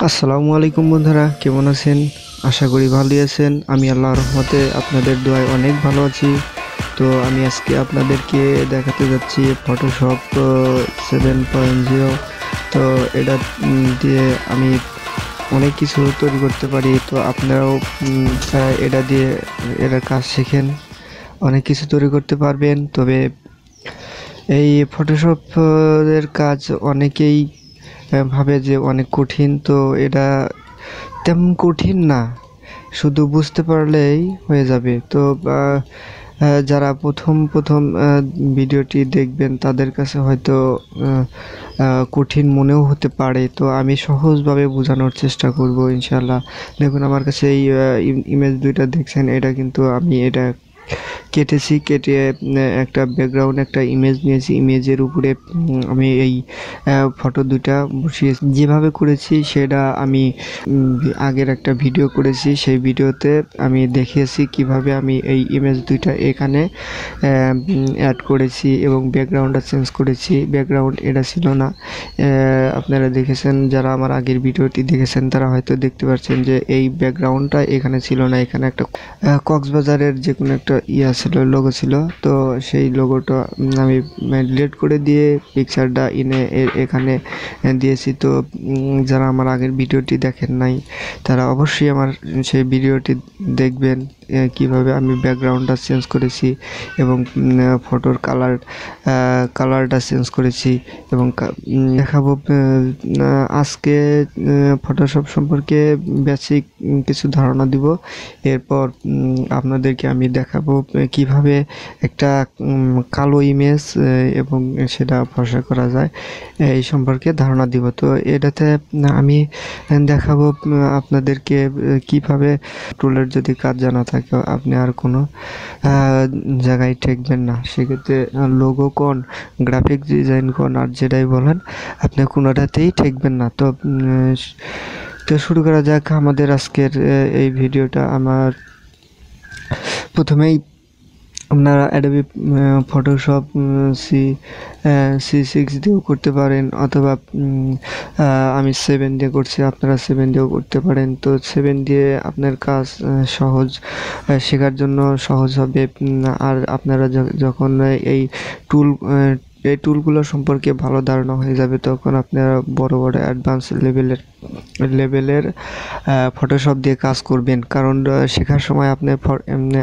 আসসালামু আলাইকুম বন্ধুরা, কেমন আছেন? আশা করি ভালোই আছেন। আমি আল্লাহর রহমতে আপনাদের দোয়ায় অনেক ভালো আছি। তো আমি আজকে আপনাদেরকে দেখাতে যাচ্ছি ফটোশপ 7.0। তো এটা দিয়ে আমি অনেক কিছু তৈরি করতে পারি। তো আপনারাও এটা দিয়ে এর কাজ শেখেন, অনেক কিছু তৈরি করতে পারবেন। তবে এই ফটোশপ এর কাজ অনেকেই ভাবে যে অনেক কঠিন। তো এটা তেমন কঠিন না, শুধু বুঝতে পারলেই হয়ে যাবে। তো যারা প্রথম ভিডিওটি দেখবেন তাদের কাছে হয়তো কঠিন মনেও হতে পারে। তো আমি সহজভাবে বোঝানোর চেষ্টা করব ইনশাল্লাহ। দেখুন, আমার কাছে এই ইমেজ দুইটা দেখছেন, এটা কিন্তু আমি এটা কেটেছি। কেটে একটা ব্যাকগ্রাউন্ড, একটা ইমেজ নিয়েছি। ইমেজের উপরে আমি এই ফটো দুটা বসিয়েছি। যেভাবে করেছি সেটা আমি আগের একটা ভিডিও করেছি, সেই ভিডিওতে আমি দেখিয়েছি কিভাবে আমি এই ইমেজ দুইটা এখানে অ্যাড করেছি এবং ব্যাকগ্রাউন্ডটা চেঞ্জ করেছি। ব্যাকগ্রাউন্ড এটা ছিল না। আপনারা দেখেছেন, যারা আমার আগের ভিডিওটি দেখেছেন তারা হয়তো দেখতে পাচ্ছেন যে এই ব্যাকগ্রাউন্ডটা এখানে ছিল না। এখানে একটা কক্সবাজারের যে কোনো একটা ছিল, লোগো ছিল। তো সেই লোগোটা আমি ডিলিট করে দিয়ে পিকচারটা এখানে দিয়েছি। তো যারা আমার আগের ভিডিওটি দেখেন নাই তারা অবশ্যই আমার সেই ভিডিওটি দেখবেন, কিভাবে আমি ব্যাকগ্রাউন্ডটা চেঞ্জ করেছি এবং ফটোর কালারটা চেঞ্জ করেছি এবং দেখাবো। আজকে ফটোশপ সম্পর্কে বেসিক কিছু ধারণা দিব। এরপর আপনাদেরকে আমি দেখাবো কিভাবে একটা কালো ইমেজ এবং সেটা ফর্সা করা যায়, এই সম্পর্কে ধারণা দিব। তো এটাতে আমি দেখাবো আপনাদেরকে কিভাবে টুলের যদি কাজ জানা থাকে আপনি আর কোনো জায়গায় ঠেকবেন না। সেক্ষেত্রে লোগো কোন, গ্রাফিক ডিজাইন কোন, আর যেটাই বলেন আপনি কোনোটাতেই ঠেকবেন না। তো শুরু করা যাক আমাদের আজকের এই ভিডিওটা। আমার প্রথমেই আপনারা অ্যাডোবি ফটোশপ C6 দিয়েও করতে পারেন, অথবা আমি 7 দিয়ে করছি, আপনারা 7 দিয়েও করতে পারেন। তো 7 দিয়ে আপনার কাজ সহজ, শেখার জন্য সহজ হবে। আর আপনারা যখন এই টুলগুলো সম্পর্কে ভালো ধারণা হয়ে যাবে, তখন আপনারা বড় অ্যাডভান্স লেভেলের ফটোশপ দিয়ে কাজ করবেন। কারণ শেখার সময় আপনি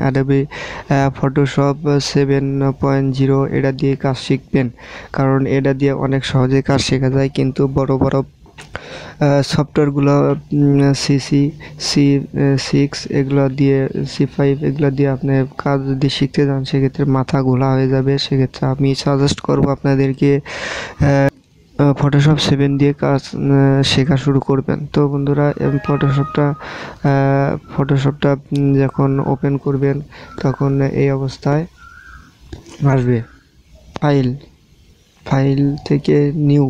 অ্যাডোবি ফটোশপ 7.0 এটা দিয়ে কাজ শিখবেন, কারণ এটা দিয়ে অনেক সহজে কাজ শেখা যায়। কিন্তু বড় সফটওয়্যারগুলো C6 এগুলো দিয়ে, C5 এগুলো দিয়ে আপনি কাজ যদি শিখতে যান সেক্ষেত্রে মাথা ঘোলা হয়ে যাবে। সেক্ষেত্রে আমি সাজেস্ট করব আপনাদেরকে ফটোশপ 7 দিয়ে কাজ শেখা শুরু করবেন। তো বন্ধুরা, ফটোশপটা যখন ওপেন করবেন তখন এই অবস্থায় আসবে। ফাইল থেকে নিউ,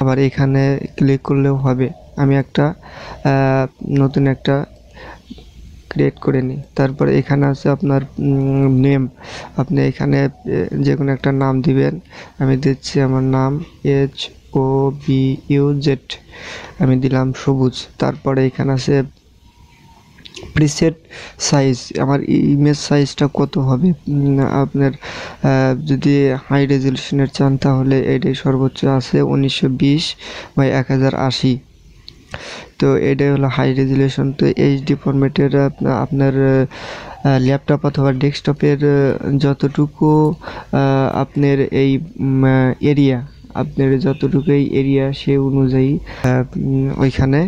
আবার এখানে ক্লিক করলেও হবে। আমি নতুন একটা ক্রিয়েট করে নিই। তারপরে এখানে আছে আপনার নেম। আপনি এখানে যে কোনো একটা নাম দিবেন। আমি দিচ্ছি আমার নাম HOBUZ, আমি দিলাম সবুজ। তারপরে এখানে আছে প্রিসেট সাইজ, আমার ইমেজ সাইজটা কত হবে। আপনার যদি হাই রেজলিউশনের চান তাহলে এটাই সর্বোচ্চ আছে 1920x1080। তো এটাই হলো হাই রেজলিউশন। তো HD ফরম্যাটের আপনার ল্যাপটপ অথবা ডেস্কটপের যতটুকু আপনার এই এরিয়া, আপনার যতটুকু এই এরিয়া সে অনুযায়ী ওইখানে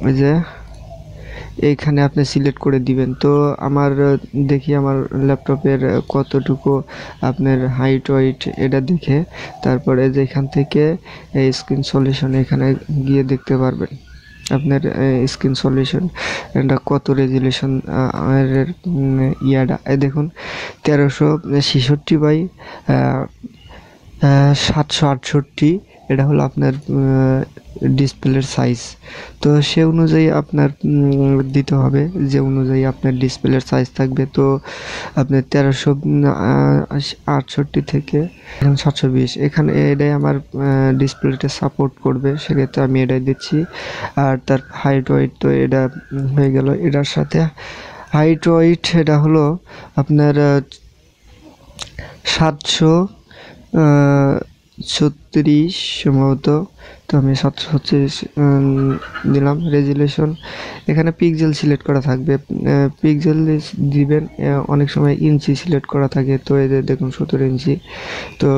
ওই যে এইখানে আপনি সিলেক্ট করে দিবেন। তো দেখি আমার ল্যাপটপের কতটুকু আপনার হাইট ওয়েট এটা দেখে তারপরে যেখান থেকে এই স্ক্রিন সলিউশন এখানে গিয়ে দেখতে পারবেন আপনার স্ক্রিন সলিউশন এটা কত রেজুলেশন ইয়াটা। দেখুন 1366 বাই 768 এটা হলো আপনার ডিসপ্লের সাইজ। তো সে অনুযায়ী আপনার দিতে হবে, যে অনুযায়ী আপনার ডিসপ্লের সাইজ থাকবে। তো আপনার 1368 থেকে 720 এখানে এটাই আমার ডিসপ্লেটা সাপোর্ট করবে, সেক্ষেত্রে আমি এটাই দিচ্ছি। আর তার হাইট ওয়েট তো এটা হয়ে গেল। এটার সাথে হাইট ওয়েট এটা হলো আপনার 736 সম্ভবত। তো আমি 736 দিলাম। রেজুলেশন এখানে পিক্সেল সিলেক্ট করা থাকবে, পিক্সেল দিবেন। অনেক সময় ইঞ্চি সিলেক্ট করা থাকে, তো এদের দেখুন 17 ইঞ্চি। তো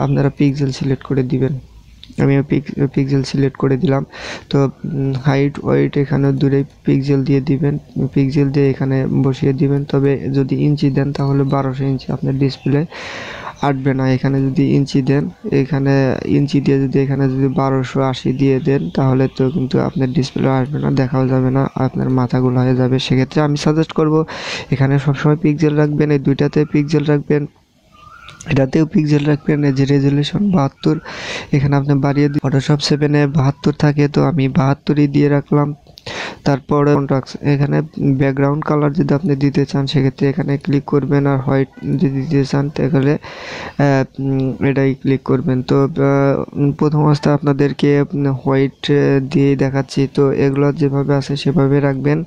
আপনারা পিক্সেল সিলেক্ট করে দিবেন। আমি পিক্সেল সিলেক্ট করে দিলাম। তো হাইট ওয়েট এখানে দূরে পিক্সেল দিয়ে দিবেন, পিক্সেল দিয়ে এখানে বসিয়ে দিবেন। তবে যদি ইঞ্চি দেন তাহলে 1200 ইঞ্চি আপনার ডিসপ্লে আটবে না। এখানে যদি ইঞ্চি দেন, এখানে ইঞ্চি দিয়ে যদি এখানে যদি 1280 দিয়ে দেন, তাহলে তো কিন্তু আপনার ডিসপ্লে আসবে না, দেখাও যাবে না, আপনার মাথাগুলো হয়ে যাবে। সেক্ষেত্রে আমি সাজেস্ট করব এখানে সবসময় পিক্সেল রাখবেন, এই দুইটাতে পিক্সেল রাখবেন, এটাতেও পিক্সেল রাখবেন। যে রেজুলেশন 72 এখানে আপনি বাড়িয়ে দিন। ফটোশপ 7-এ 72 থাকে, তো আমি 72ই দিয়ে রাখলাম। তারপরে কন্ট্রাস্ট এখানে ব্যাকগ্রাউন্ড কালার যদি আপনি দিতে চান, সেক্ষেত্রে এখানে ক্লিক করবেন। আর হোয়াইট যদি দিতে চান তাহলে এটাই ক্লিক করবেন। তো প্রথম অবস্থায় আপনাদেরকে হোয়াইট দিয়ে দেখাচ্ছি। তো এগুলো যেভাবে আছে সেভাবে রাখবেন।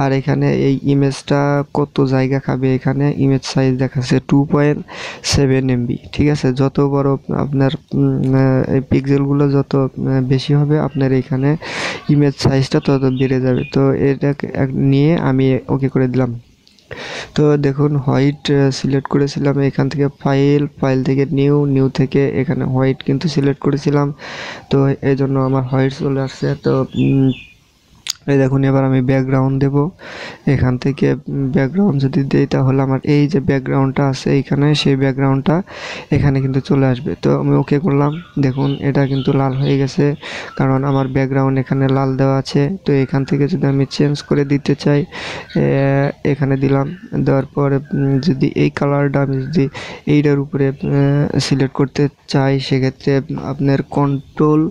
আর এখানে এই ইমেজটা কত জায়গা খাবে, এখানে ইমেজ সাইজ দেখাচ্ছে 2.7 MB। ঠিক আছে, যত বড় আপনার এই পিক্সেলগুলো যত বেশি হবে, আপনার এখানে ইমেজ সাইজটা তত বেড়ে যাবে। তো এটাকে নিয়ে আমি ওকে করে দিলাম। তো দেখুন হোয়াইট সিলেক্ট করেছিলাম, এখান থেকে ফাইল থেকে নিউ থেকে এখানে হোয়াইট কিন্তু সিলেক্ট করেছিলাম। তো এই জন্য আমার হোয়াইট চলে আসছে। তো এই দেখুন, এবার আমি ব্যাকগ্রাউন্ড দেব। এখান থেকে ব্যাকগ্রাউন্ড যদি দেই, তাহলে আমার এই যে ব্যাকগ্রাউন্ডটা আছে এইখানে, সেই ব্যাকগ্রাউন্ডটা এখানে কিন্তু চলে আসবে। তো আমি ওকে করলাম। দেখুন এটা কিন্তু লাল হয়ে গেছে, কারণ আমার ব্যাকগ্রাউন্ড এখানে লাল দেওয়া আছে। তো এখান থেকে যদি আমি চেঞ্জ করে দিতে চাই, এখানে দিলাম। দেওয়ার পরে যদি এই কালারটা আমি যদি এইটার উপরে সিলেক্ট করতে চাই, সেক্ষেত্রে আপনার কন্ট্রোল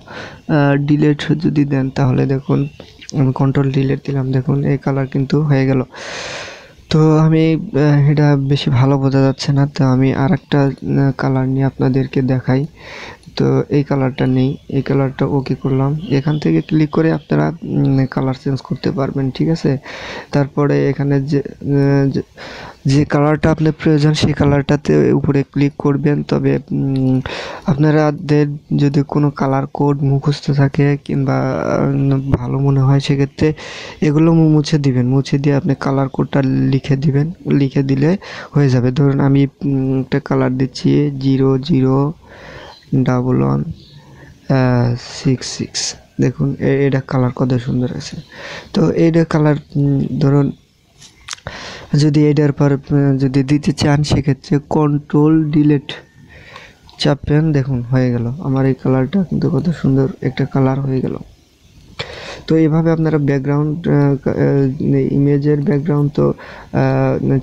ডিলিট যদি দেন, তাহলে দেখুন আমি কন্ট্রোল ডিলিট দিলাম। দেখুন এই কালার কিন্তু হয়ে গেল। তো আমি এটা বেশি ভালো বোঝা যাচ্ছে না, তো আমি আর একটা কালার নিয়ে আপনাদেরকে দেখাই। তো এই কালারটা নেই, এই কালারটা ওকে করলাম। এখান থেকে ক্লিক করে আপনারা কালার চেঞ্জ করতে পারবেন। ঠিক আছে, তারপরে এখানে যে কালারটা আপনার প্রয়োজন সেই কালারটাতে উপরে ক্লিক করবেন। তবে আপনাদের যদি কোনো কালার কোড মুখস্থ থাকে কিংবা ভালো মনে হয়, সেক্ষেত্রে এগুলো মুছে দিবেন। মুছে দিয়ে আপনি কালার কোডটা লিখে দিলে হয়ে যাবে। ধরুন আমি একটা কালার দিচ্ছি 001166। দেখুন এটা কালার কত সুন্দর আছে। তো এইটা কালার ধরুন যদি এটার পর যদি দিতে চান, সেক্ষেত্রে কন্ট্রোল ডিলিট চাপেন। দেখুন হয়ে গেল, আমার এই কালারটা কিন্তু কত সুন্দর একটা কালার হয়ে গেল। তো এভাবে আপনারা ব্যাকগ্রাউন্ড ইমেজের ব্যাকগ্রাউন্ড তো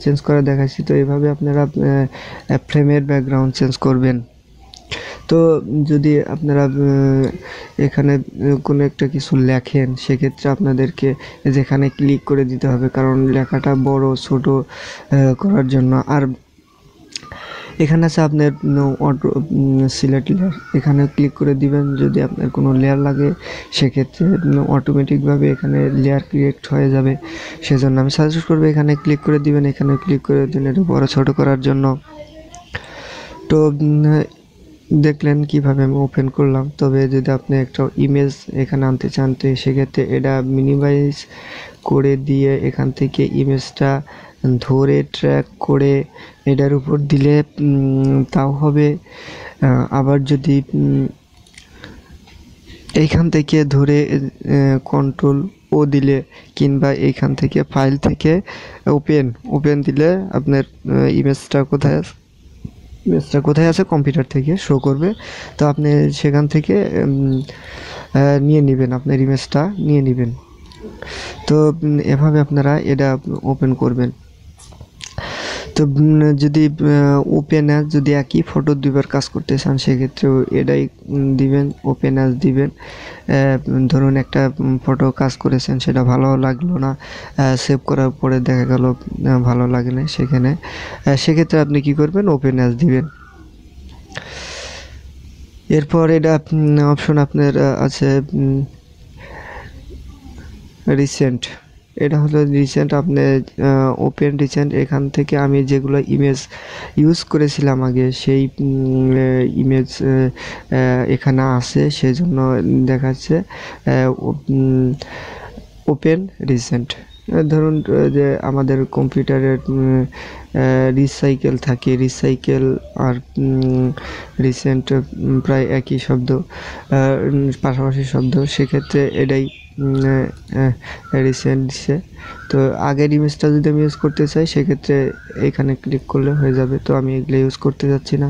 চেঞ্জ করে দেখাচ্ছি। তো এভাবে আপনারা ফ্রেমের ব্যাকগ্রাউন্ড চেঞ্জ করবেন। তো যদি আপনারা এখানে কোনো একটা কিছু লেখেন, সেক্ষেত্রে আপনাদেরকে যেখানে ক্লিক করে দিতে হবে, কারণ লেখাটা বড় ছোট করার জন্য। আর এখানে আছে আপনার অটো সিলেক্ট লেয়ার, এখানে ক্লিক করে দিবেন। যদি আপনার কোনো লেয়ার লাগে, সেক্ষেত্রে অটোমেটিকভাবে এখানে লেয়ার ক্রিয়েট হয়ে যাবে। সেজন্য আমি সাজেস্ট করবো এখানে ক্লিক করে দিবেন। এখানে ক্লিক করে দিন এটা বড় ছোট করার জন্য। তো দেখলেন কিভাবে আমি ওপেন করলাম। তবে যদি আপনি একটা ইমেজ এখানে আনতে চান, তো সেক্ষেত্রে এটা মিনিমাইজ করে দিয়ে এখান থেকে ইমেজটা ধরে ট্র্যাক করে এটার উপর দিলে তাও হবে। আবার যদি এইখান থেকে ধরে কন্ট্রোল ও দিলে, কিংবা এইখান থেকে ফাইল থেকে ওপেন দিলে আপনার ইমেজটা কোথায় আছে কম্পিউটার থেকে শো করবে। তো আপনি সেখান থেকে নিয়ে নেবেন, আপনার ইমেজটা নিয়ে নেবেন। তো এভাবে আপনারা এটা ওপেন করবেন। তো যদি ওপেন অ্যাজ যদি একই ফটো দুইবার কাজ করতে চান সেক্ষেত্রে এটাই দিবেন, ওপেন অ্যাজ দিবেন। ধরুন একটা ফটো কাজ করেছেন, সেটা ভালো লাগলো না, সেভ করার পরে দেখা গেল ভালো লাগে না, সেক্ষেত্রে আপনি কি করবেন, ওপেন অ্যাজ দিবেন। এরপর এটা অপশন আপনার আছে রিসেন্ট। এটা হলো রিসেন্ট, আপনি ওপেন রিসেন্ট। এখান থেকে আমি যেগুলো ইমেজ ইউজ করেছিলাম আগে সেই ইমেজ এখানে আছে, সেই জন্য দেখাচ্ছে ওপেন রিসেন্ট। ধরুন যে আমাদের কম্পিউটারের রিসাইকেল থাকে, রিসাইকেল আর রিসেন্ট প্রায় একই শব্দ, পাশাপাশি শব্দ, সেক্ষেত্রে এটাই রিসেন্ট দিচ্ছে। তো আগের ইমেজটা যদি আমি ইউজ করতে চাই সেক্ষেত্রে এখানে ক্লিক করলে হয়ে যাবে। তো আমি এগুলো ইউজ করতে যাচ্ছি না,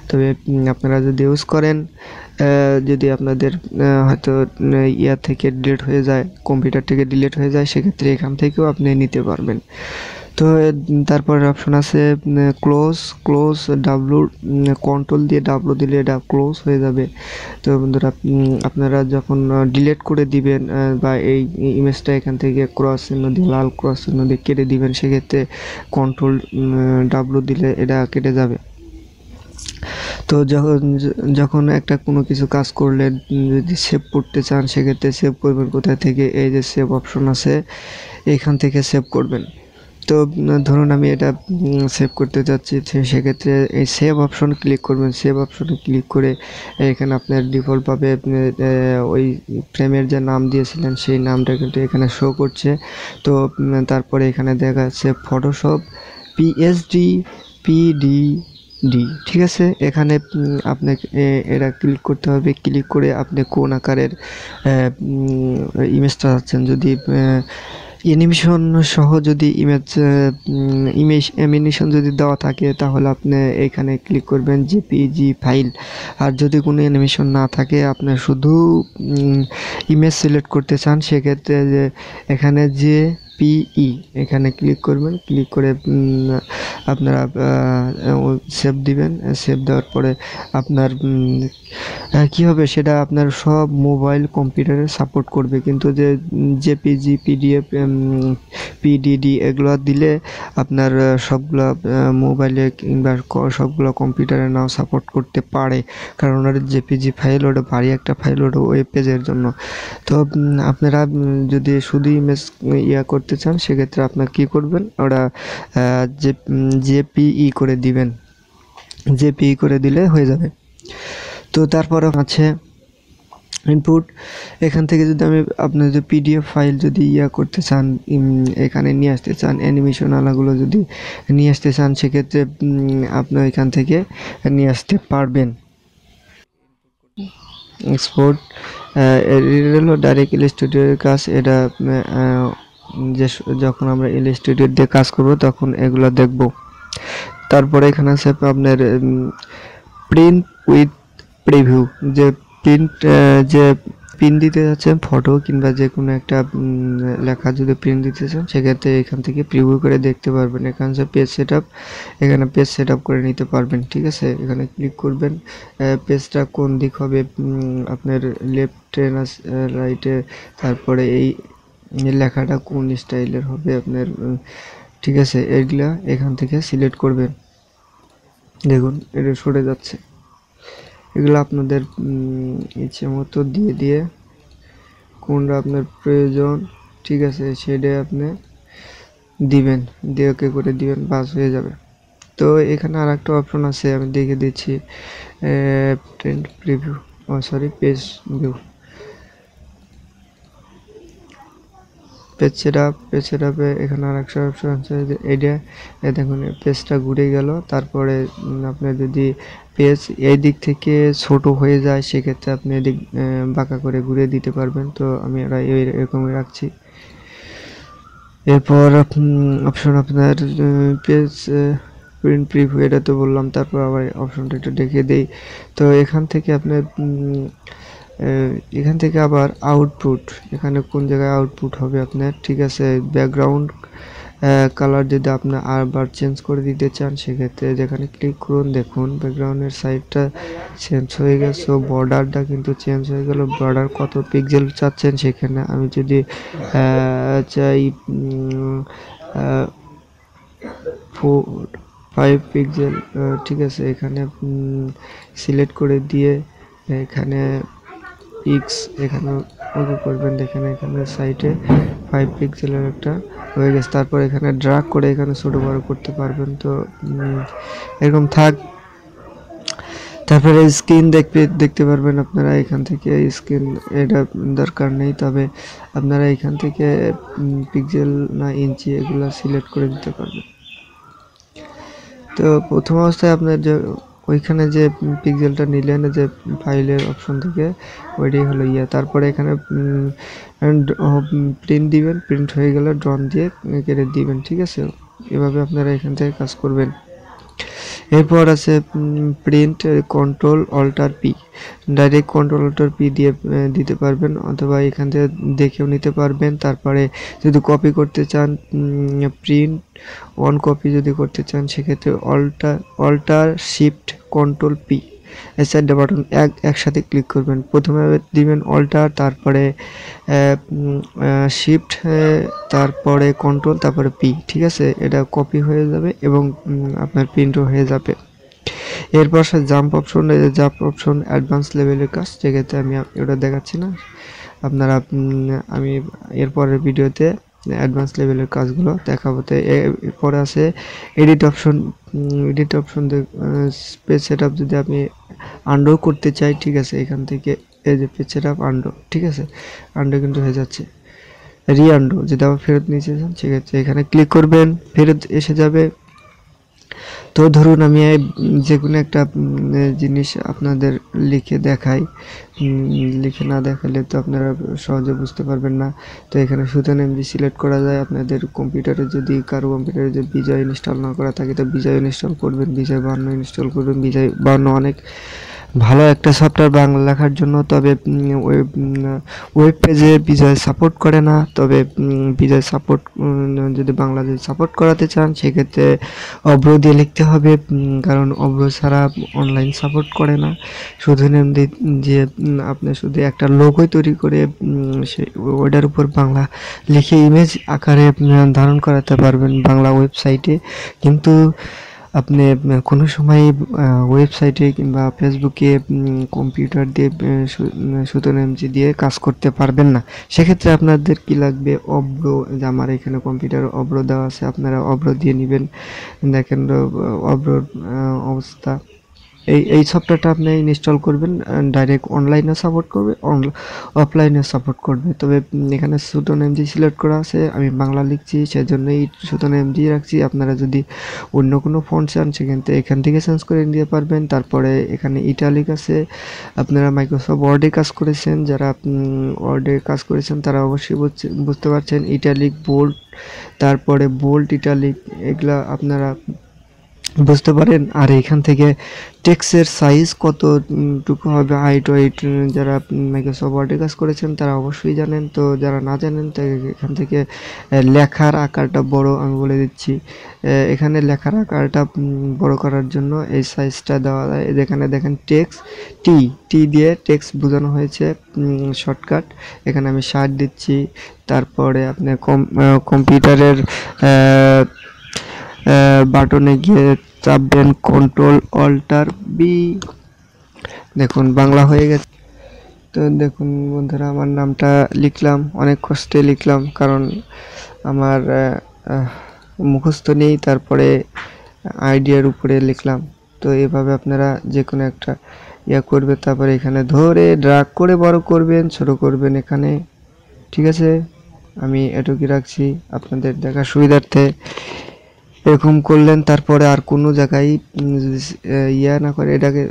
তবে আপনারা যদি ইউজ করেন, যদি আপনাদের হয়তো ইয়া থেকে ডিলিট হয়ে যায়, কম্পিউটার থেকে ডিলিট হয়ে যায়, সেক্ষেত্রে এখান থেকেও আপনি নিতে পারবেন। তো তারপরে অপশন আছে ক্লোজ ডাব্লু, কন্ট্রোল দিয়ে ডাব্লু দিলে এটা ক্লোজ হয়ে যাবে। তো বন্ধুরা আপনারা যখন ডিলিট করে দিবেন বা এই ইমেজটা এখান থেকে ক্রস চিহ্ন দিয়ে, লাল ক্রস চিহ্ন দিয়ে কেটে দিবেন, সেক্ষেত্রে কন্ট্রোল ডাব্লু দিলে এটা কেটে যাবে। তো যখন একটা কোনো কিছু কাজ করলে যদি সেভ করতে চান সেক্ষেত্রে সেভ করবেন কোথায় থেকে, এই যে সেভ অপশন আছে এইখান থেকে সেভ করবেন। তো ধরুন আমি এটা সেভ করতে যাচ্ছি, সেক্ষেত্রে এই সেভ অপশন ক্লিক করবেন। সেভ অপশনে ক্লিক করে এখানে আপনার ডিফল্টভাবে আপনি ওই ফ্রেমের যে নাম দিয়েছিলেন সেই নামটা কিন্তু এখানে শো করছে। তো তারপরে এখানে দেখা যাচ্ছে ফটোশপ পিএসডি পিডিডি, ঠিক আছে। এখানে আপনাকে এটা ক্লিক করতে হবে। ক্লিক করে আপনি কোন আকারের ইমেজটা চাচ্ছেন, যদি অ্যানিমেশন সহ যদি ইমেজ অ্যানিমেশন যদি দেওয়া থাকে তাহলে আপনি এখানে ক্লিক করবেন জেপিজি ফাইল। আর যদি কোনো অ্যানিমেশন না থাকে, আপনি শুধু ইমেজ সিলেক্ট করতে চান, সেক্ষেত্রে যে এখানে জেপিই এখানে ক্লিক করবেন। ক্লিক করে আপনারা সেভ দিবেন। সেভ দেওয়ার পরে আপনার কী হবে, সেটা আপনার সব মোবাইল কম্পিউটারে সাপোর্ট করবে, কিন্তু যে জেপিজি পিডিএফ পিডিডি এগুলো দিলে আপনার সবগুলো মোবাইলে কিংবা সবগুলো কম্পিউটারে নাও সাপোর্ট করতে পারে, কারণ ওটা জেপিজি ফাইল, ওটা ভারী একটা ফাইল, ওটা ওয়েব পেজের জন্য। তো আপনারা যদি শুধু ইমেজ করতে চান সেক্ষেত্রে আপনার কি করবেন, ওটা জেপিই করে দিবেন। জেপিই করে দিলে হয়ে যাবে। তো তারপরে আছে ইনপুট। এখান থেকে যদি আপনি যদি পিডিএফ ফাইল যদি করতে চান, এখানে নিয়ে আসতে চান, অ্যানিমেশন আলাগুলো যদি নিয়ে আসতে চান, সেক্ষেত্রে আপনি এখান থেকে নিয়ে আসতে পারবেন। এক্সপোর্ট হলো ডাইরেক্ট ইলাস্ট্রেটরের কাজ। এটা যে যখন আমরা ইলাস্ট্রেটর দিয়ে কাজ করব তখন এগুলো দেখব। তারপরে এখানে আছে আপনার প্রিন্ট উইথ প্রিভিউ, যে প্রিন্ট দিতে যাচ্ছেন ফটো কিংবা যে কোনো একটা লেখা যদি প্রিন্ট দিতে চান, সেক্ষেত্রে এখান থেকে প্রিভিউ করে দেখতে পারবেন। এখানে আছে পেজ সেটআপ, এখানে পেজ সেটআপ করে নিতে পারবেন, ঠিক আছে। এখানে ক্লিক করবেন। পেজটা কোন দিক হবে, আপনার লেফটে না রাইটে, তারপরে এই লেখাটা কোন স্টাইলের হবে আপনার, ঠিক আছে। এগুলা এখান থেকে সিলেক্ট করবেন। দেখুন এটা সরে যাচ্ছে। এগুলো আপনাদের ইচ্ছে মতো দিয়ে কোনটা আপনার প্রয়োজন, ঠিক আছে, সেটাই আপনি দিবেন, দিয়ে ওকে করে দিবেন, বাস হয়ে যাবে। তো এখানে আর একটা অপশন আছে, আমি দেখে দিচ্ছি, print preview, page view, page সেটআপে এখানে আর একটা অপশন আছে যে এইটা, দেখুন পেজটা ঘুরে গেল। তারপরে আপনার যদি পেজ এই দিক থেকে ছোট হয়ে যায় সেক্ষেত্রে আপনি এদিক বাঁকা করে ঘুরে দিতে পারবেন। তো আমি এরকমই রাখছি। এরপর অপশন আপনার পেজ প্রিন্ট প্রিভিউ, এটা তো বললাম। তারপর আবার অপশনটা একটু দেখিয়ে দেই। তো এখান থেকে আপনার এখান থেকে আবার আউটপুট, এখানে কোন জায়গায় আউটপুট হবে আপনার, ঠিক আছে। ব্যাকগ্রাউন্ড কালার যদি আপনার আবার চেঞ্জ করে দিতে চান সেক্ষেত্রে যেখানে ক্লিক করুন, দেখুন ব্যাকগ্রাউন্ডের সাইডটা চেঞ্জ হয়ে গেছে, বর্ডারটা কিন্তু চেঞ্জ হয়ে গেল। বর্ডার কত পিক্সেল চাচ্ছেন সেখানে আমি যদি চাই 5 পিক্সেল, ঠিক আছে, এখানে সিলেক্ট করে দিয়ে এখানে পিক্স এখানে ওকে করবেন। দেখেন এখানে সাইডে 5 পিক্সেলের একটা হয়ে গেছে। তারপর এখানে ড্রাগ করে এখানে ছোট বড় করতে পারবেন। তো এরকম থাক। তারপরে স্ক্রিন দেখতে পারবেন আপনারা এখান থেকে। স্ক্রিন এটা দরকার নেই, তবে আপনারা এখান থেকে পিক্সেল না ইঞ্চি এগুলো সিলেক্ট করে দিতে পারবেন। তো প্রথম অবস্থায় আপনার যে ওইখানে যে পিক্সেলটা নিলেন যে ফাইলের অপশন থেকে, ওইটাই হলো তারপরে এখানে প্রিন্ট দিবেন, প্রিন্ট হয়ে গেলে ড্রন দিয়ে কেটে দিবেন, ঠিক আছে। এভাবে আপনারা এখান থেকে কাজ করবেন। এরপর আছে print control alter P, direct control alter P দিয়ে দিতে পারবেন, অথবা এখান থেকে দেখেও নিতে পারবেন। তারপরে যদি কপি করতে চান, প্রিন্ট ওয়ান কপি যদি করতে চান সেক্ষেত্রে অল্টার শিফট কন্ট্রোল পি, এই চারটা বাটন একসাথে ক্লিক করবেন। প্রথমে দিবেন অল্টার, তারপরে শিফট, তারপরে কন্ট্রোল, তারপরে পি, ঠিক আছে। এটা কপি হয়ে যাবে এবং আপনার প্রিন্টও হয়ে যাবে। এরপর jump option, jump option advance লেভেলের কাজ, সেক্ষেত্রে আমি ওটা দেখাচ্ছি না, আপনারা আমি এরপরের ভিডিওতে অ্যাডভান্স লেভেলের কাজগুলো দেখাবো। তো এরপরে আছে edit option. Edit option page setup যদি আমি আন্ডো করতে চাই, ঠিক আছে, এখান থেকে এই যে পেজ সেটআপ আন্ডো, ঠিক আছে, আন্ডো কিন্তু হয়ে যাচ্ছে। রিআন্ডো যদি আবার ফেরত নিতে চান সেক্ষেত্রে এখানে ক্লিক করবেন, ফেরত এসে যাবে। তো ধরুন আমি যে কোনো একটা জিনিস আপনাদের লিখে দেখাই, লিখে না দেখালে তো আপনারা সহজে বুঝতে পারবেন না। তো এখানে সুতরাং এমজি সিলেক্ট করা যায়। আপনাদের কম্পিউটারে যদি কারো কম্পিউটারে যে বিজয় ইনস্টল না করা থাকে তো বিজয় ইনস্টল করবেন, বিজয় 52 ইনস্টল করবেন। বিজয় 52 অনেক ভালো একটা সফটওয়্যার বাংলা লেখার জন্য, তবে ওয়েব পেজে বিজয় সাপোর্ট করে না। তবে বিজয় সাপোর্ট যদি বাংলাদেশ সাপোর্ট করাতে চান সেক্ষেত্রে অব্র দিয়ে লিখতে হবে, কারণ অব্র ছাড়া অনলাইন সাপোর্ট করে না। শুধু এমনি যে আপনি শুধু একটা লোগোই তৈরি করে ওইটার উপর বাংলা লিখে ইমেজ আকারে ধারণ করাতে পারবেন বাংলা ওয়েবসাইটে, কিন্তু আপনি কোনো সময় ওয়েবসাইটে কিংবা ফেসবুকে কম্পিউটার দিয়ে সুতরাং এমজি দিয়ে কাজ করতে পারবেন না। সেক্ষেত্রে আপনাদের কি লাগবে, অব্র। যে আমার এখানে কম্পিউটার অব্র দেওয়া আছে, আপনারা অব্র দিয়ে নেবেন। দেখেন অব্রর অবস্থা। এই সফটওয়্যারটা আপনি ইনস্টল করবেন, ডাইরেক্ট অনলাইনে সাপোর্ট করবে, অফলাইনে সাপোর্ট করবে। তবে এখানে সুতন এমজি সিলেক্ট করা আছে, আমি বাংলা লিখছি সেজন্যই সুতন এমজি রাখছি। আপনারা যদি অন্য কোনো ফন্ট চান সেক্ষেত্রে এখান থেকে চেঞ্জ করে নিতে পারবেন। তারপরে এখানে ইটালিক আছে। আপনারা মাইক্রোসফট ওয়ার্ডে কাজ করেছেন, যারা ওয়ার্ডে কাজ করেছেন তারা অবশ্যই বুঝতে পারছেন। ইটালিক, বোল্ড, তারপরে বোল্ড, ইটালিক, এগুলা আপনারা বুঝতে পারেন। আর এখান থেকে টেক্সটের সাইজ কতটুকু হবে, হাইট ওয়েট, যারা মাইক্রোসফট ওয়ার্ডে কাজ করেছেন তারা অবশ্যই জানেন। তো যারা না জানেন তো এখান থেকে লেখার আকারটা বড় আমি বলে দিচ্ছি। এখানে লেখার আকারটা বড় করার জন্য এই সাইজটা দেওয়া যায়। যেখানে দেখেন টেক্সট টি দিয়ে টেক্সট বোঝানো হয়েছে শর্টকাট, এখানে আমি 60 দিচ্ছি। তারপরে আপনার কম্পিউটারের বাটনে গিয়ে চাপবেন কন্ট্রোল অল্টার বি, দেখুন বাংলা হয়ে গেছে। তো দেখুন বন্ধুরা, আমার নামটা লিখলাম, অনেক কষ্টে লিখলাম কারণ আমার মুখস্থ নেই। তারপরে আইডিয়ার উপরে লিখলাম। তো এভাবে আপনারা যে কোনো একটা করবে, তারপরে এখানে ধরে ড্রাগ করে বড় করবেন, ছোট করবেন এখানে, ঠিক আছে। আমি এটুকুই রাখছি আপনাদের দেখার সুবিধার্থে। এরকম করলেন, তারপরে আর কোনো জায়গায় না করে এটাকে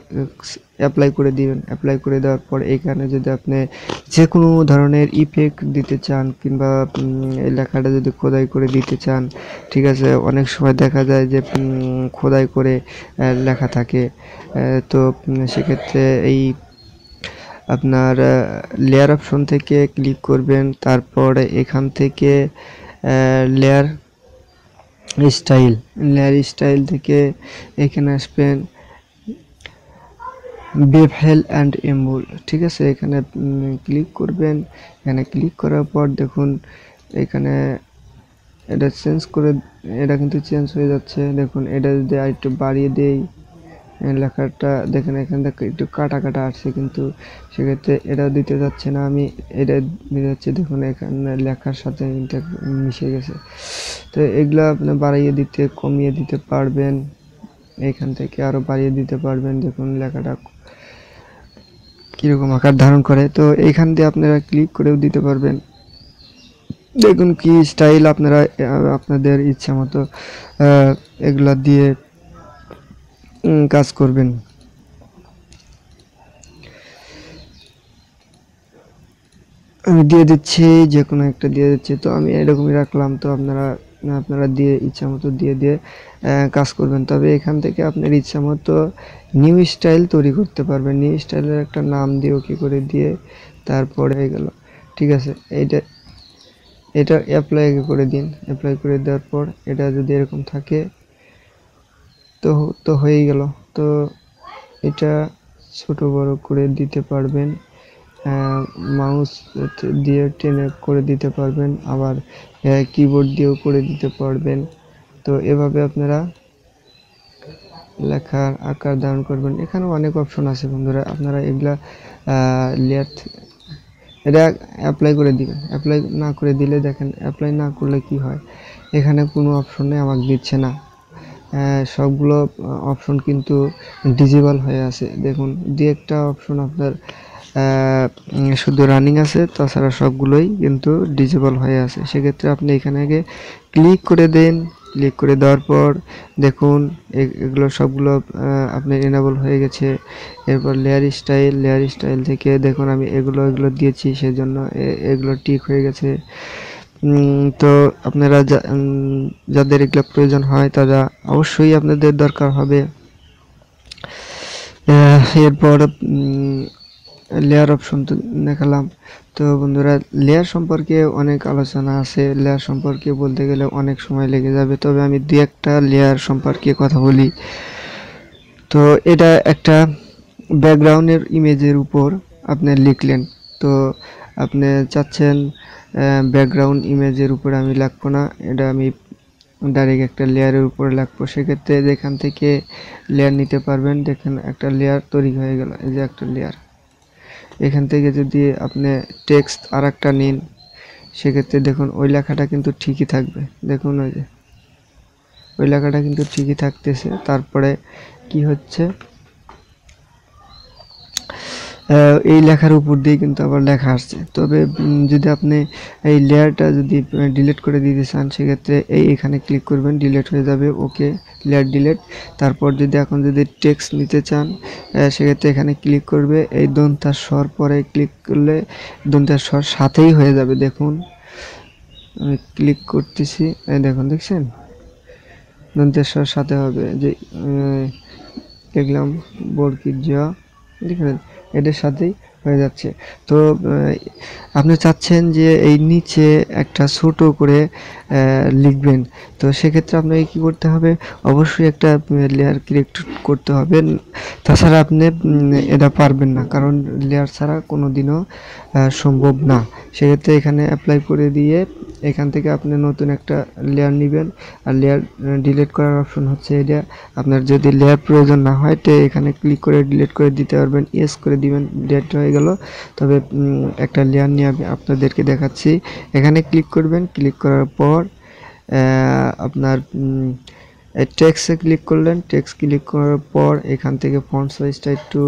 অ্যাপ্লাই করে দিবেন। অ্যাপ্লাই করে দেওয়ার পর এখানে যদি আপনি যে কোনো ধরনের ইফেক্ট দিতে চান কিংবা এই লেখাটা যদি খোদাই করে দিতে চান, ঠিক আছে। অনেক সময় দেখা যায় যে খোদাই করে লেখা থাকে, তো সেক্ষেত্রে এই আপনার লেয়ার অপশন থেকে ক্লিক করবেন। তারপরে এখান থেকে লেয়ার স্টাইল, লেয়ার স্টাইল থেকে এখানে আসবেন বেভেল অ্যান্ড এম্বুল, ঠিক আছে। এখানে ক্লিক করবেন। এখানে ক্লিক করার পর দেখুন এখানে এটা চেঞ্জ করে, এটা কিন্তু চেঞ্জ হয়ে যাচ্ছে। দেখুন এটা যদি আরেকটু বাড়িয়ে দেই, লেখাটা দেখেন এখান থেকে একটু কাটা কাটা আসছে, কিন্তু সেক্ষেত্রে এটা দিতে যাচ্ছে না, আমি এটা দিতে যাচ্ছি। দেখুন এখানে লেখার সাথে মিশে গেছে। তো এগুলো আপনি বাড়িয়ে দিতে কমিয়ে দিতে পারবেন, এখান থেকে আরও বাড়িয়ে দিতে পারবেন। দেখুন লেখাটা কীরকম আকার ধারণ করে, তো এইখান দিয়ে আপনারা ক্লিক করেও দিতে পারবেন। দেখুন কি স্টাইল আপনারা আপনাদের ইচ্ছা মতো এগুলা দিয়ে কাজ করবেন। আমি দিয়ে দিচ্ছি, যে কোনো একটা দিয়ে দিচ্ছি। তো আমি এরকমই রাখলাম। তো আপনারা দিয়ে ইচ্ছা মতো দিয়ে কাজ করবেন। তবে এখান থেকে আপনার ইচ্ছা মতো নিউ স্টাইল তৈরি করতে পারবেন। নিউ স্টাইলের একটা নাম দিয়ে ওকে করে দিয়ে তারপরে হয়ে গেল, ঠিক আছে। এটা অ্যাপ্লাই করে দিন। অ্যাপ্লাই করে দেওয়ার পর এটা যদি এরকম থাকে তো তো হয়েই গেল। তো এটা ছোট বড় করে দিতে পারবেন, মাউস দিয়ে টেনে করে দিতে পারবেন, আবার কিবোর্ড দিয়েও করে দিতে পারবেন। তো এভাবে আপনারা লেখার আকার ধারণ করবেন। এখানেও অনেক অপশন আছে বন্ধুরা, আপনারা এগুলা লেয়ার এটা অ্যাপ্লাই করে দিবেন। অ্যাপ্লাই না করে দিলে দেখেন, অ্যাপ্লাই না করলে কি হয়, এখানে কোনো অপশনে আমাকে দিচ্ছে না। সবগুলো অপশন কিন্তু ডিজেবল হয়ে আছে। দেখুন দু একটা অপশন আপনার শুধু রানিং আছে, তাছাড়া সবগুলোই কিন্তু ডিজেবল হয়ে আছে। সেক্ষেত্রে আপনি এখানে আগে ক্লিক করে দেন। ক্লিক করে দেওয়ার পর দেখুন এগুলো সবগুলো আপনার এনেবল হয়ে গেছে। এরপর লেয়ার স্টাইল থেকে দেখুন আমি এগুলো দিয়েছি, সেজন্য এগুলো টিক হয়ে গেছে। তো আপনারা যাদের এগুলো প্রয়োজন হয় তারা অবশ্যই আপনাদের দরকার হবে। এরপর লেয়ার অপশন তো দেখালাম। তো বন্ধুরা লেয়ার সম্পর্কে অনেক আলোচনা আছে, লেয়ার সম্পর্কে বলতে গেলে অনেক সময় লেগে যাবে, তবে আমি দু একটা লেয়ার সম্পর্কে কথা বলি। তো এটা একটা ব্যাকগ্রাউন্ডের ইমেজের উপর আপনি লিখলেন, তো আপনি চাচ্ছেন ব্যাকগ্রাউন্ড ইমেজের উপরে আমি লিখবো না, এটা আমি ডাইরেক্ট একটা লেয়ারের উপরে লিখবো। সেক্ষেত্রে যেখান থেকে লেয়ার নিতে পারবেন, দেখেন একটা লেয়ার তৈরি হয়ে গেল, এই যে একটা লেয়ার। এখান থেকে যদি আপনি টেক্সট আর একটা নিন, সেক্ষেত্রে দেখুন ওই লেখাটা কিন্তু ঠিকই থাকবে। দেখুন ওই লেখাটা কিন্তু ঠিকই থাকতেছে। তারপরে কি হচ্ছে, এই লেখার উপর দিয়ে কিন্তু আবার লেখা আসছে। তবে যদি আপনি এই লেয়ারটা যদি ডিলিট করে দিতে চান, সেক্ষেত্রে এখানে ক্লিক করবেন, ডিলিট হয়ে যাবে। ওকে, লেয়ার ডিলিট। তারপর যদি টেক্সট নিতে চান, সেক্ষেত্রে এখানে ক্লিক করবে, এই দন্তার স্বর পরে ক্লিক করলে দন্তার স্বর সাথেই হয়ে যাবে। দেখুন আমি ক্লিক করতেছি, দেখুন দেখছেন দন্তের স্বর সাথে হবে। যে দেখলাম বর্গীর জ, দেখলেন এদের সাথেই হয়ে যাচ্ছে। তো আপনি চাচ্ছেন যে এই নিচে একটা ছোট করে লিখবেন, তো সেক্ষেত্রে আপনাকে কি করতে হবে, অবশ্যই একটা লেয়ার ক্রিয়েট করতে হবে। তাছাড়া আপনি এটা পারবেন না, কারণ লেয়ার ছাড়া কোনো দিনও সম্ভব না। সেক্ষেত্রে এখানে অ্যাপ্লাই করে দিয়ে এখান থেকে আপনি নতুন একটা লেয়ার নেবেন। আর লেয়ার ডিলিট করার অপশন হচ্ছে এটা। আপনার যদি লেয়ার প্রয়োজন না হয় তো এখানে ক্লিক করে ডিলিট করে দিতে পারবেন, ইয়েস করে দিবেন, ডিলিট হয়ে গেল। তবে একটা লেয়ার নিয়ে আমি আপনাদেরকে দেখাচ্ছি। এখানে ক্লিক করবেন, ক্লিক করার পর আপনার টেক্সটে ক্লিক করলেন, টেক্সট ক্লিক করার পর এখান থেকে ফন্ট সাইজটা একটু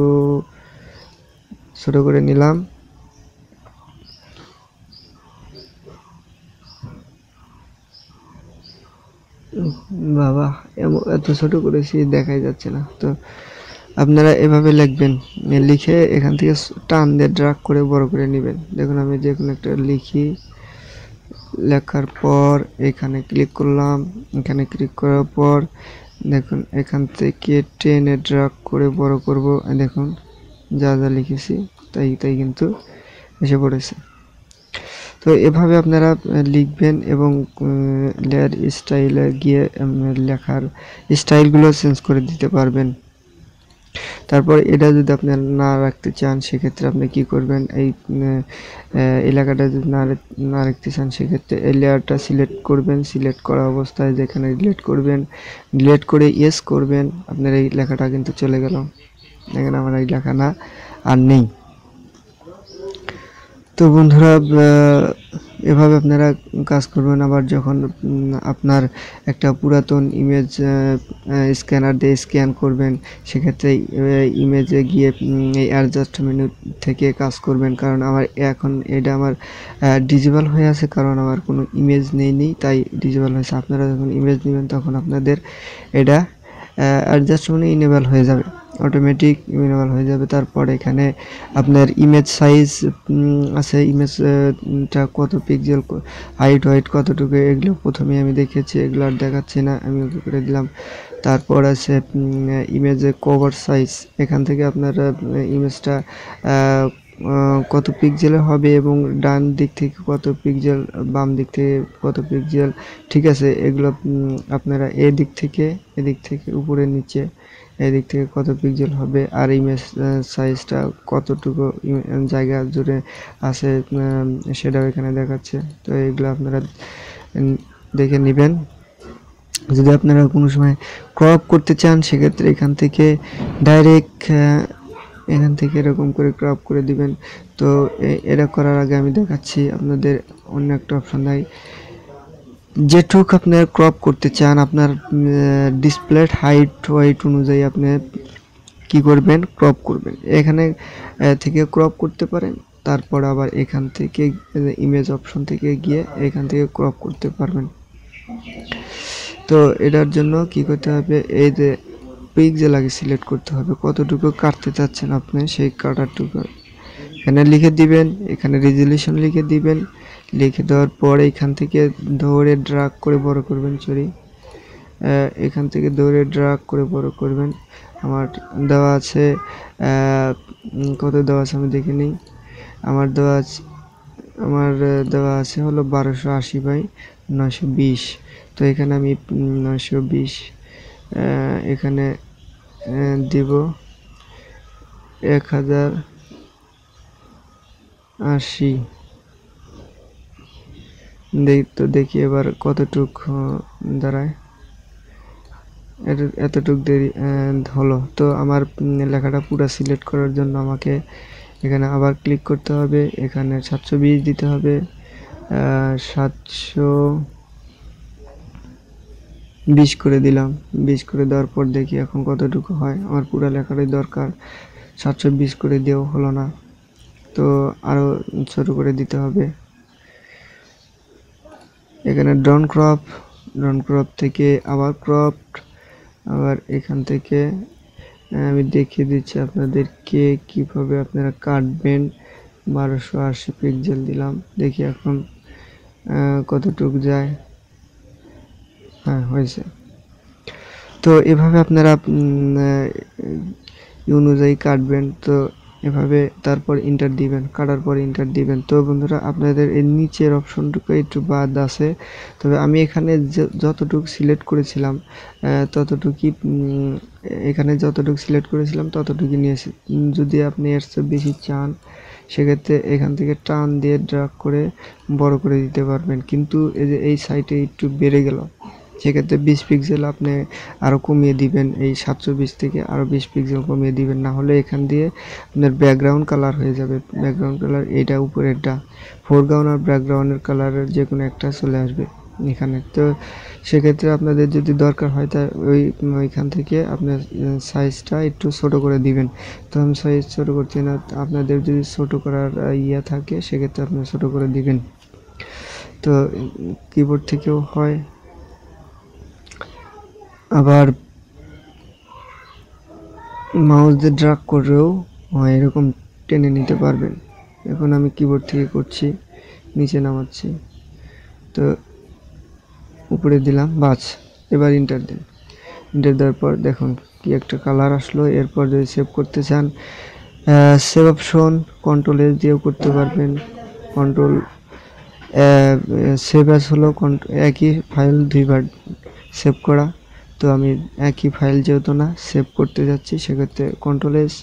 ছোট করে নিলাম। বাবা এত ছোট করেছি দেখাই যাচ্ছে না। তো আপনারা এভাবে লিখবেন, লিখে এখান থেকে টান দিয়ে ড্রাগ করে বড় করে নেবেন। দেখুন আমি যে কোনো একটা লিখি, লেখার পর এখানে ক্লিক করলাম। এখানে ক্লিক করার পর দেখুন এখান থেকে টেনে ড্রাগ করে বড় করব। দেখুন যা যা লিখেছি তাই কিন্তু এসে পড়েছে। তো এভাবে আপনারা লিখবেন এবং লেয়ার স্টাইলে গিয়ে লেখার স্টাইলগুলো চেঞ্জ করে দিতে পারবেন। তারপর এটা যদি আপনি না রাখতে চান সেক্ষেত্রে আপনি কি করবেন, এই এলাকাটা যদি না রাখতে চান সেক্ষেত্রে এই লেয়ারটা সিলেক্ট করবেন। সিলেক্ট করা অবস্থায় যেখানে ডিলিট করবেন, ডিলিট করে ইয়েস করবেন, আপনার এই লেখাটা কিন্তু চলে গেল। এখানে আমার এই লেখা না আর নেই। তো বন্ধুরা এভাবে আপনারা কাজ করবেন। আবার যখন আপনার একটা পুরাতন ইমেজ স্ক্যানার দিয়ে স্ক্যান করবেন সেক্ষেত্রে ইমেজে গিয়ে এই অ্যাডজাস্ট মেনু থেকে কাজ করবেন, কারণ আমার এখন এটা আমার ডিজেবল হয়ে আছে, কারণ আমার কোনো ইমেজ নেই, তাই ডিজেবল হয়েছে। আপনারা যখন ইমেজ নেবেন তখন আপনাদের এটা অ্যাডজাস্ট মেনু ইনেবল হয়ে যাবে, অটোমেটিক ইনেবল হয়ে যাবে। তারপর এখানে আপনার ইমেজ সাইজ আছে, ইমেজটা কত পিক্সেল, হাইট ওয়েট কতটুকু, এগুলো প্রথমে আমি দেখেছি, এগুলো আর দেখাচ্ছি না, আমি ওকে করে দিলাম। তারপর আছে ইমেজের কভার সাইজ, এখান থেকে আপনারা ইমেজটা কত পিক্সেলের হবে এবং ডান দিক থেকে কত পিক্সেল, বাম দিক থেকে কত পিক্সেল, ঠিক আছে, এগুলো আপনারা এদিক থেকে উপরে নিচে এদিক থেকে কত পিক্সেল হবে, আর ইমেজ সাইজটা কতটুকু জায়গা জুড়ে আছে সেটাও এখানে দেখাচ্ছে। তো এগুলো আপনারা দেখে নেবেন। যদি আপনারা কোনো সময় ক্রপ করতে চান সেক্ষেত্রে এখান থেকে ডাইরেক্ট এখান থেকে এরকম করে ক্রপ করে দিবেন। তো এটা করার আগে আমি দেখাচ্ছি আপনাদের অন্য একটা অপশন দেয়, যেটুক আপনার ক্রপ করতে চান আপনার ডিসপ্লে হাইট ওয়েট অনুযায়ী আপনি কি করবেন, ক্রপ করবেন। এখানে থেকে ক্রপ করতে পারেন, তারপর আবার এখান থেকে ইমেজ অপশন থেকে গিয়ে এখান থেকে ক্রপ করতে পারবেন। তো এটার জন্য কি করতে হবে, এই যে পিক্সেল আগে সিলেক্ট করতে হবে, কতটুকু কাটতে চাচ্ছেন আপনি সেই কাটারটুকু এখানে লিখে দিবেন, এখানে রেজুলেশন লিখে দিবেন। লিখে দেওয়ার পর এখান থেকে ধরে ড্রাগ করে বড় করবেন, এখান থেকে ধরে ড্রাগ করে বড় করবেন। আমার দেওয়া আছে কত দেওয়া আছে আমি দেখে নিই। আমার দেওয়া আছে হলো 1280/920। তো এখানে আমি 920 এখানে দিব 1080। দেখি এবার কতটুক দাঁড়ায়, এতটুক দেরি হলো। তো আমার লেখাটা পুরো সিলেক্ট করার জন্য আমাকে এখানে আবার ক্লিক করতে হবে, এখানে 720 দিতে হবে। 720 করে দিলাম। 20 করে দেওয়ার পর দেখি এখন কতটুকু হয়। আমার পুরো লেখাটাই দরকার, 720 করে দিয়েও হলো না, তো আরও ছোট করে দিতে হবে। এখানে ডন ক্রপ থেকে আবার ক্রপড, আবার এখান থেকে আমি দেখিয়ে দিচ্ছি আপনাদেরকে কিভাবে আপনারা কাটবেন। 1280 পিক্সেল দিলাম, দেখি এখন কতটুকু যায়। হ্যাঁ, হয়েছে। তো এভাবে আপনারা অনুযায়ী কাটবেন। তো এভাবে তারপর ইন্টার দিবেন, কাটার পর ইন্টার দিবেন। তো বন্ধুরা আপনাদের এর নিচের অপশনটুকু একটু বাদ আছে, তবে আমি এখানে যতটুকু সিলেক্ট করেছিলাম ততটুকুই ততটুকুই নিয়েছি। যদি আপনি এর চেয়ে বেশি চান সেক্ষেত্রে এখান থেকে টান দিয়ে ড্রাগ করে বড় করে দিতে পারবেন, কিন্তু এই সাইডে একটু বেড়ে গেল, সেক্ষেত্রে 20 পিক্সেল আপনি আরও কমিয়ে দিবেন, এই 720 থেকে আরও 20 পিক্সেল কমিয়ে দিবেন, না হলে এখান দিয়ে আপনার ব্যাকগ্রাউন্ড কালার হয়ে যাবে। ব্যাকগ্রাউন্ড কালার এইটা উপরেরটা, ফোরগ্রাউন্ড আর ব্যাকগ্রাউন্ডের কালারের যে কোনো একটা চলে আসবে এখানে। তো সেক্ষেত্রে আপনাদের যদি দরকার হয় তা ওইখান থেকে আপনার সাইজটা একটু ছোট করে দিবেন। তো আমি সাইজ ছোট করছি না, আপনাদের যদি ছোট করার ইয়ে থাকে সেক্ষেত্রে আপনি ছোট করে দিবেন। তো কিবোর্ড থেকেও হয়, আবার মাউস দিয়ে ড্রাগ করেও এরকম টেনে নিতে পারবেন। এখন আমি কিবোর্ড থেকে করছি, নিচে নামাচ্ছি, তো উপরে দিলাম, বাস। এবার ইন্টার দিন। ইন্টার দেওয়ার পর দেখুন কি একটা কালার আসলো। এরপর যদি সেভ করতে চান সেভ অপশন কন্ট্রোল এস দিয়েও করতে পারবেন, কন্ট্রোল সেভ অ্যাজ হলো একই ফাইল দুইবার সেভ করা। তো আমি একই ফাইল যেহেতু না সেভ করতে যাচ্ছি, সেক্ষেত্রে কন্ট্রোল এস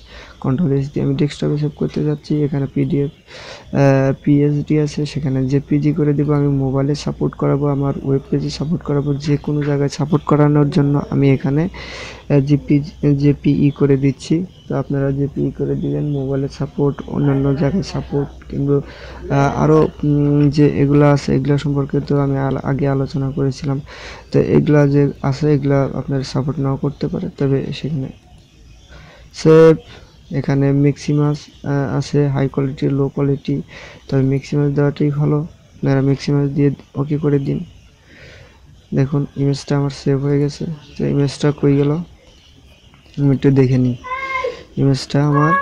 দিয়ে আমি ডেস্কটপে সেভ করতে যাচ্ছি। এখানে পিডিএফ পিএসডি আছে, সেখানে জেপিজি করে দেবো। আমি মোবাইলে সাপোর্ট করাবো, আমার ওয়েব পেজে সাপোর্ট করাবো, যে কোনো জায়গায় সাপোর্ট করানোর জন্য আমি এখানে জেপিই করে দিচ্ছি। তো আপনারা জেপিই করে দিবেন, মোবাইলের সাপোর্ট, অন্যান্য জায়গায় সাপোর্ট, কিংবা আরও যে এগুলো আছে এগুলো সম্পর্কে তো আমি আগে আলোচনা করেছিলাম। তো এগুলা যে আছে এগুলা আপনার সাপোর্ট নাও করতে পারে, তবে সেখানে সেভ, এখানে ম্যাক্সিমাস আছে, হাই কোয়ালিটি, লো কোয়ালিটি। তবে ম্যাক্সিমাস দেওয়াটাই ভালো, আপনারা ম্যাক্সিমাস দিয়ে ওকে করে দিন। দেখুন ইমেজটা আমার সেভ হয়ে গেছে। তো ইমেজটা কই গেল আমি একটু দেখে নিই। ইমেজটা আমার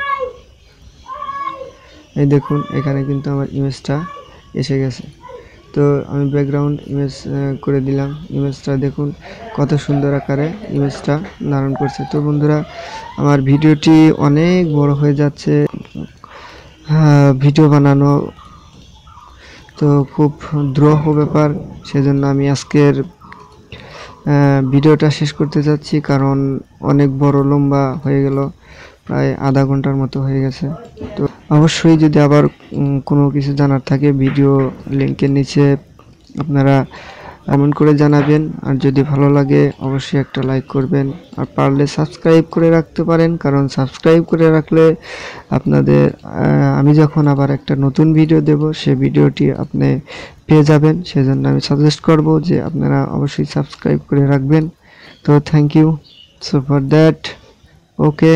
এই দেখুন, এখানে কিন্তু আমার ইমেজটা এসে গেছে। তো আমি ব্যাকগ্রাউন্ড ইমেজ করে দিলাম। ইমেজটা দেখুন কত সুন্দর আকারে ইমেজটা ধারণ করছে। তো বন্ধুরা, আমার ভিডিওটি অনেক বড় হয়ে যাচ্ছে, ভিডিও বানানো তো খুব দ্রুহ ব্যাপার, সেজন্য আমি আজকের ভিডিওটা শেষ করতে যাচ্ছি, কারণ অনেক বড় লম্বা হয়ে গেল, প্রায় আধা ঘন্টার মতো হয়ে গেছে। তো অবশ্যই যদি আবার কোনো কিছু জানার থাকে ভিডিও লিঙ্কের নিচে আপনারা কমেন্ট করে জানাবেন। আর যদি ভালো লাগে অবশ্যই একটা লাইক করবেন, আর পারলে সাবস্ক্রাইব করে রাখতে পারেন, কারণ সাবস্ক্রাইব করে রাখলে আপনাদের আমি যখন আবার একটা নতুন ভিডিও দেব সে ভিডিওটি আপনি পেয়ে যাবেন। সেজন্য আমি সাজেস্ট করব যে আপনারা অবশ্যই সাবস্ক্রাইব করে রাখবেন। তো thank you so for that. Okay.